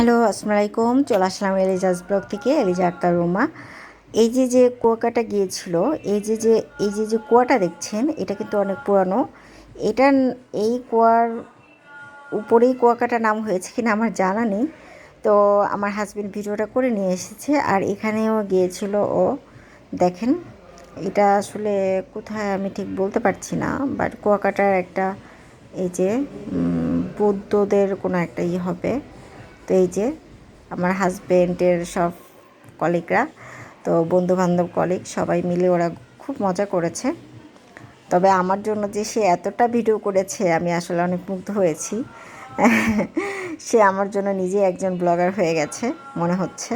Hello, আসসালামু আলাইকুম। চলে আসলাম এলিজাস ব্লগ থেকে, এলিজা আক্তার রুমা। এই যে কুয়াকাটা গিয়েছিল, এই যে কুয়াটা দেখছেন, এটা কিন্তু অনেক পুরানো। এটা এই কুয়ার উপরেই কুয়াকাটা নাম হয়েছে কিনা আমার জানা নেই। তো আমার হাজবেন্ড ভিডিওটা করে নিয়ে এসেছে, আর এখানেও গিয়েছিল ও। দেখেন, এটা আসলে কোথায় আমি ঠিক বলতে পারছি না, বাট কুয়াকাটার একটা এই যে বৌদ্ধদের কোনো একটা হবে। তো এই যে আমার হাজবেন্ডের সব কলিগরা, তো বন্ধুবান্ধব কলিগ সবাই মিলে ওরা খুব মজা করেছে। তবে আমার জন্য যে সে এতটা ভিডিও করেছে, আমি আসলে অনেক মুগ্ধ হয়েছি। সে আমার জন্য নিজে একজন ব্লগার হয়ে গেছে মনে হচ্ছে।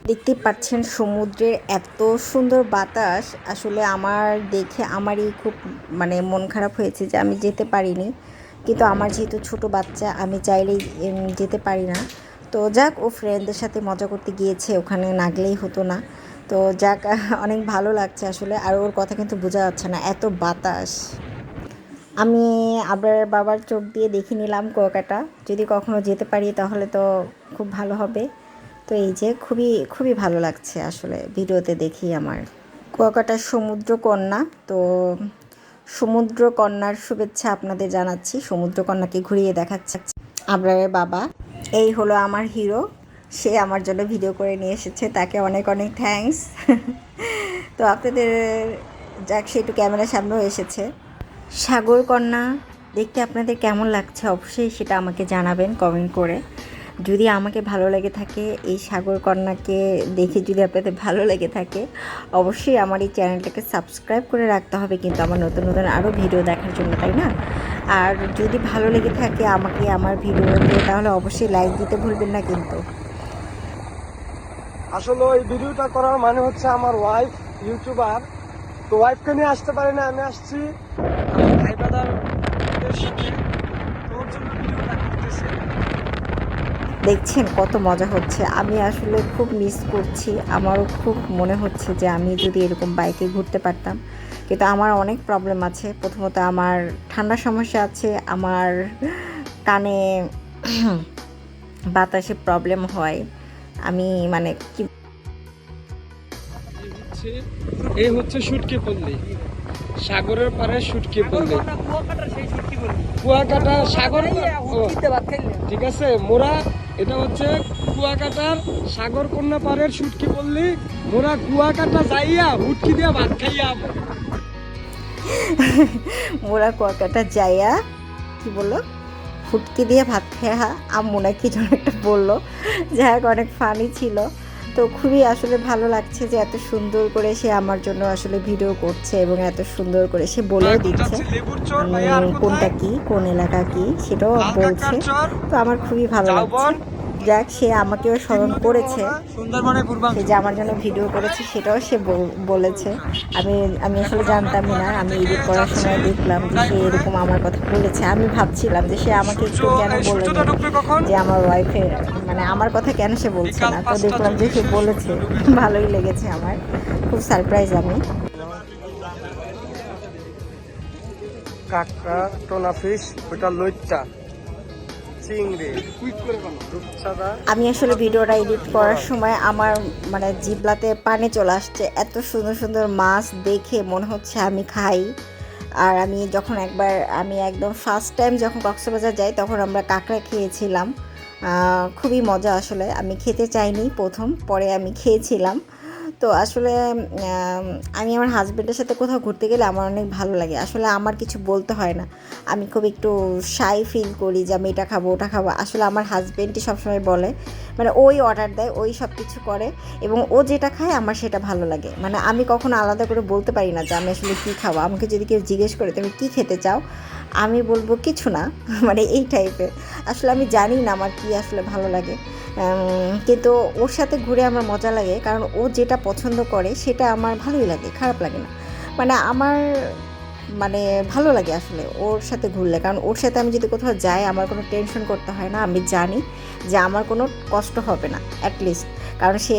দেখতে পাচ্ছেন সমুদ্রের এত সুন্দর বাতাস, আসলে আমার দেখে আমারই খুব মন খারাপ হয়েছে যে আমি যেতে পারিনি। কিন্তু আমার যেহেতু ছোট বাচ্চা, আমি চাইলেই যেতে পারি না। তো যাক, ও ফ্রেন্ডদের সাথে মজা করতে গিয়েছে, ওখানে না গেলেই হতো না। তো যাক, অনেক ভালো লাগছে আসলে। আর ওর কথা কিন্তু বোঝা যাচ্ছে না, এত বাতাস। আমি আবার বাবার চোখ দিয়ে দেখে নিলাম কুয়াকাটা। যদি কখনো যেতে পারি তাহলে তো খুব ভালো হবে। তো এই যে খুবই খুবই ভালো লাগছে আসলে ভিডিওতে দেখি আমার। কুয়াকাটার সমুদ্রকন্যা, তো সমুদ্রকন্যার শুভেচ্ছা আপনাদের জানাচ্ছি। সমুদ্রকন্যাকে ঘুরিয়ে দেখাচ্ছে আবরারের বাবা। এই হলো আমার হিরো, সে আমার জন্য ভিডিও করে নিয়ে এসেছে, তাকে অনেক অনেক থ্যাঙ্কস। তো আপনাদের যাক, সে একটু ক্যামেরার সামনেও এসেছে। সাগরকন্যা দেখতে আপনাদের কেমন লাগছে অবশ্যই সেটা আমাকে জানাবেন কমেন্ট করে। যদি আমাকে ভালো লেগে থাকে, এই সাগরকন্যাকে দেখে যদি আপনাদের ভালো লেগে থাকে, অবশ্যই আমার এই চ্যানেলটাকে সাবস্ক্রাইব করে রাখতে হবে কিন্তু আমার নতুন নতুন আরও ভিডিও দেখার জন্য, তাই না? আর যদি ভালো লেগে থাকে আমাকে আমার ভিডিওতে, তাহলে অবশ্যই লাইক দিতে ভুলবেন না কিন্তু। আসলে ওই ভিডিওটা করার মানে হচ্ছে আমার ওয়াইফ ইউটিউবার, তো ওয়াইফকে নিয়ে আসতে পারি না, আমি আসছি আমার ভাই ব্রাদারদের সাথে, তোর জন্য ভিডিওটা করতেছি। দেখছেন কত মজা হচ্ছে, আমি আসলে খুব মিস করছি। আমারও খুব মনে হচ্ছে যে আমি যদি এরকম বাইকে ঘুরতে পারতাম, কিন্তু আমার অনেক প্রবলেম আছে। প্রথমত আমার ঠান্ডার সমস্যা আছে, আমার কানে বাতাসে প্রবলেম হয়। আমি কি এই হচ্ছে শুটকি পল্লী, সাগরের পারে শুটকি পল্লী, কুয়াকাটা সাগর। ঠিক আছে, মোরা এটা হচ্ছে কুয়াকাটার সাগর কন্যা পাড়ের শুটকি পল্লী। মোরা কুয়াকাটা যাইয়া হুটকি দিয়ে ভাত খাইয়া। মোরা কুয়াকাটা যাইয়া কি বললো, ফুটকি দিয়ে ভাত খাওয়া আম্মু না কি যেন একটা বললো। যাই হোক, অনেক ফানি ছিল। তো খুবই আসলে ভালো লাগছে যে এত সুন্দর করে সে আমার জন্য আসলে ভিডিও করছে, এবং এত সুন্দর করে সে বলেও দিচ্ছে কোনটা কি, কোন এলাকা কি সেটাও বলছে। তো আমার খুবই ভালো লাগছে। যাক, সে আমাকেও স্মরণ করেছে, সে যে আমার জন্য ভিডিও করেছে সেটাও সে বলেছে। আমি আমি আসলে জানতামই না, আমি এডিট করার সময় দেখলাম যে সে এরকম আমার কথা বলেছে। আমি ভাবছিলাম যে সে আমাকে একটু কেন বলেনি, যে আমার ওয়াইফের আমার কথা কেন সে বলছে না। তো দেখলাম যে সে বলেছে, ভালোই লেগেছে আমার, খুব সারপ্রাইজ আমি। কাঁকড়া, টোনা ফিশ, ওটা লইট্টা, চিংড়ি, রূপচাঁদা। আমি আসলে ভিডিওটা এডিট করার সময় আমার জিভলাতে পানি চলে আসছে, এত সুন্দর সুন্দর মাছ দেখে মনে হচ্ছে আমি খাই। আর আমি যখন আমি একদম ফার্স্ট টাইম যখন কক্সবাজার যাই, তখন আমরা কাঁকড়া খেয়েছিলাম। খুবই মজা আসলে। আমি খেতে চাইনি প্রথম, পরে আমি খেয়েছিলাম। তো আসলে আমি আমার হাজব্যান্ডের সাথে কোথাও ঘুরতে গেলে আমার অনেক ভালো লাগে। আসলে আমার কিছু বলতে হয় না, আমি খুব একটু শাই ফিল করি যে আমি এটা খাবো ওটা খাবো। আসলে আমার হাজব্যান্ডই সবসময় বলে, ওই অর্ডার দেয়, ওই সব কিছু করে, এবং ও যেটা খায় আমার সেটা ভালো লাগে। আমি কখনো আলাদা করে বলতে পারি না যে আমি আসলে কী খাবো। আমাকে যদি কেউ জিজ্ঞেস করে তুমি কী খেতে চাও, আমি বলবো কিছু না, এই টাইপের। আসলে আমি জানি না আমার কী আসলে ভালো লাগে, কিন্তু ওর সাথে ঘুরে আমার মজা লাগে, কারণ ও যেটা পছন্দ করে সেটা আমার ভালোই লাগে, খারাপ লাগে না। আমার ভালো লাগে আসলে ওর সাথে ঘুরলে, কারণ ওর সাথে আমি যদি কোথাও যাই আমার কোনো টেনশন করতে হয় না। আমি জানি যে আমার কোনো কষ্ট হবে না অ্যাটলিস্ট, কারণ সে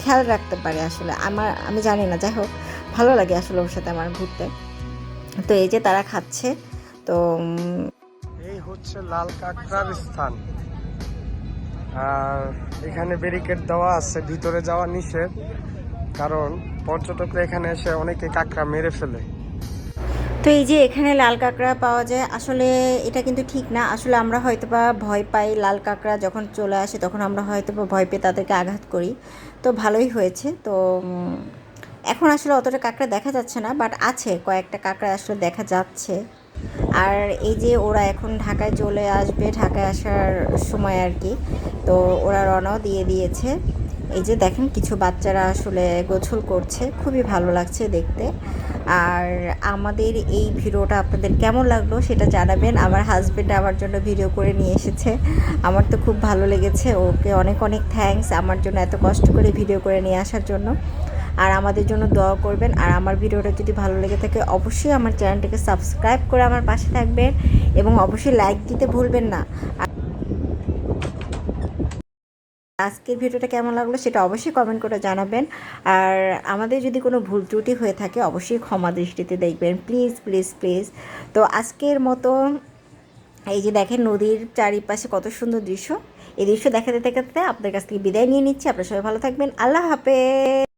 খেয়াল রাখতে পারে আসলে আমি জানি না। যাই হোক, ভালো লাগে আসলে ওর সাথে আমার ঘুরতে। তো এই যে তারা খাচ্ছে, তো হচ্ছে লাল কাঁকড়ার স্থান। আর এখানে ব্যারিকেড দেওয়া আছে, ভিতরে যাওয়া নিষেধ, কারণ পর্যটকরা এখানে এসে অনেকে কাঁকড়া মেরে ফেলে। তো এই যে এখানে লাল কাঁকড়া পাওয়া যায়, আসলে এটা কিন্তু ঠিক না। আসলে আমরা হয়তোবা ভয় পাই, লাল কাঁকড়া যখন চলে আসে তখন আমরা হয়তোবা ভয় পেয়ে তাদেরকে আঘাত করি। তো ভালোই হয়েছে। তো এখন আসলে অতটা কাঁকড়া দেখা যাচ্ছে না, বাট আছে কয়েকটা কাঁকড়া আসলে দেখা যাচ্ছে। আর এই যে ওরা এখন ঢাকায় চলে আসবে, ঢাকায় আসার সময় আর কি। তো ওরা রওনাও দিয়ে দিয়েছে। এই যে দেখেন কিছু বাচ্চারা আসলে গোসল করছে, খুবই ভালো লাগছে দেখতে। আর আমাদের এই ভিডিওটা আপনাদের কেমন লাগলো সেটা জানাবেন। আমার হাজব্যান্ড আমার জন্য ভিডিও করে নিয়ে এসেছে, আমার তো খুব ভালো লেগেছে। ওকে অনেক অনেক থ্যাঙ্কস আমার জন্য এত কষ্ট করে ভিডিও করে নিয়ে আসার জন্য। আর আমাদের জন্য দোয়া করবেন। আর আমার ভিডিওটা যদি ভালো লেগে থাকে অবশ্যই আমার চ্যানেলটাকে সাবস্ক্রাইব করে আমার পাশে থাকবেন এবং অবশ্যই লাইক দিতে ভুলবেন না। আজকের ভিডিওটা কেমন লাগলো সেটা অবশ্যই কমেন্ট করে জানাবেন। আর আমাদের যদি কোনো ভুল ত্রুটি হয়ে থাকে অবশ্যই ক্ষমা দৃষ্টিতে দেখবেন, প্লিজ প্লিজ প্লিজ। তো আজকের মতো এই যে দেখেন নদীর চারিপাশে কত সুন্দর দৃশ্য, এই দৃশ্য দেখাতে দেখাতে আপনাদের কাছ থেকে বিদায় নিয়ে নিচ্ছি। আপনারা সবাই ভালো থাকবেন, আল্লাহ হাফেজ।